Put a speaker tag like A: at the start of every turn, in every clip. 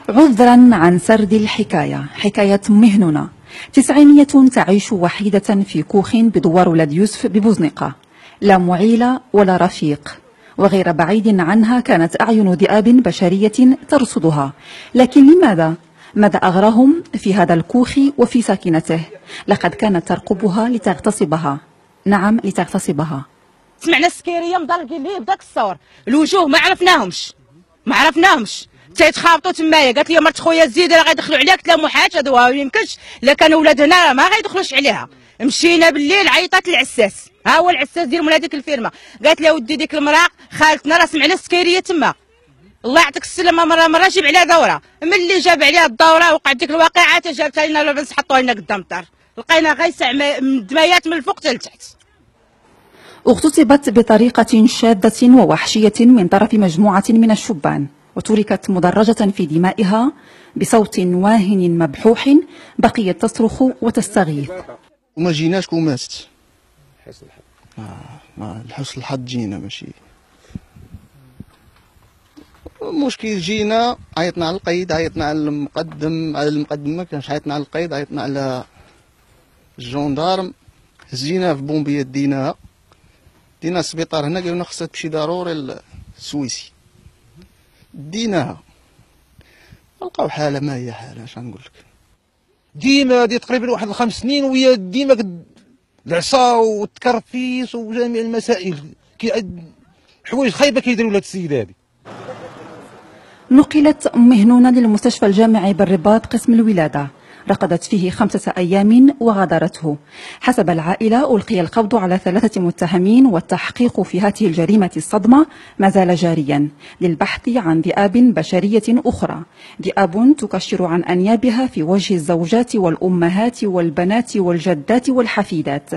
A: عذرا عن سرد الحكاية. حكاية مهنونة، تسعينية تعيش وحيدة في كوخ بدوار ولاد يوسف ببوزنقة، لا معيلة ولا رفيق، وغير بعيد عنها كانت أعين ذئاب بشرية ترصدها. لكن ماذا أغراهم في هذا الكوخ وفي ساكنته؟ لقد كانت ترقبها لتغتصبها. نعم، لتغتصبها.
B: سمعنا السكيريه مضرقين ليه بداك الصور، الوجوه ما عرفناهمش تيتخابطوا تمايا. قالت لي مرت خويا زيد راه غيدخلوا عليها، قلت لها محاج هذا ما يمكنش، الا كانوا ولادنا ما غيدخلوش عليها. مشينا بالليل، عيطات للعساس، ها هو العساس ديال هذيك الفيرما، قالت لها ودي ديك المراه خالتنا راه سمعنا السكيريه تما، الله يعطيك السلامه. مره جيب عليها دوره، ملي جاب عليها الدوره وقعت ديك الواقعه، جابتها لنا لاباس حطوها لنا قدام الدار، لقينا غيسع دمايات من الفوق حتى لتحت.
A: اغتصبت بطريقة شاذة ووحشية من طرف مجموعة من الشبان، وتركت مدرجة في دمائها بصوت واهن مبحوح. بقيت تصرخ وتستغيث.
C: وما جيناش وماتت. لحسن الحظ جينا، ماشي مشكل. جينا عيطنا على القيد، عيطنا على المقدم ما كانش، عيطنا على القيد، عيطنا على الجندارم، هزيناها في بومبيه، دينا السبيطار هنا، قالوا لنا خصها تمشي ضروري للسويسي. ديناها لقاو حاله ما هي حاله، اش غنقول لك.
D: ديما هذه تقريبا واحد 5 سنين وهي ديما العصا والتكرفيس وجميع المسائل، حوايج خايبه كيديروا لهاد السيده هذه.
A: نقلت مهنونة للمستشفى الجامعي بالرباط قسم الولادة، رقدت فيه 5 أيام وغادرته. حسب العائلة ألقي القبض على 3 متهمين، والتحقيق في هذه الجريمة الصدمة ما زال جاريا للبحث عن ذئاب بشرية أخرى، ذئاب تكشر عن أنيابها في وجه الزوجات والأمهات والبنات والجدات والحفيدات.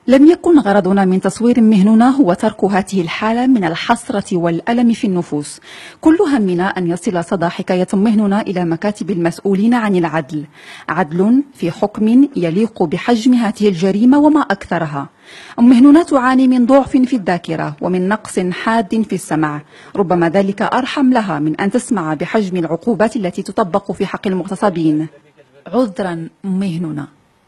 A: لم يكن غرضنا من تصوير مهنونة هو ترك هذه الحالة من الحسرة والألم في النفوس. كل همنا أن يصل صدى حكاية مهنونة إلى مكاتب المسؤولين عن العدل، عدل في حكم يليق بحجم هذه الجريمة وما أكثرها. مهنونة تعاني من ضعف في الذاكرة ومن نقص حاد في السمع، ربما ذلك أرحم لها من أن تسمع بحجم العقوبات التي تطبق في حق المغتصبين. عذرا مهنونة.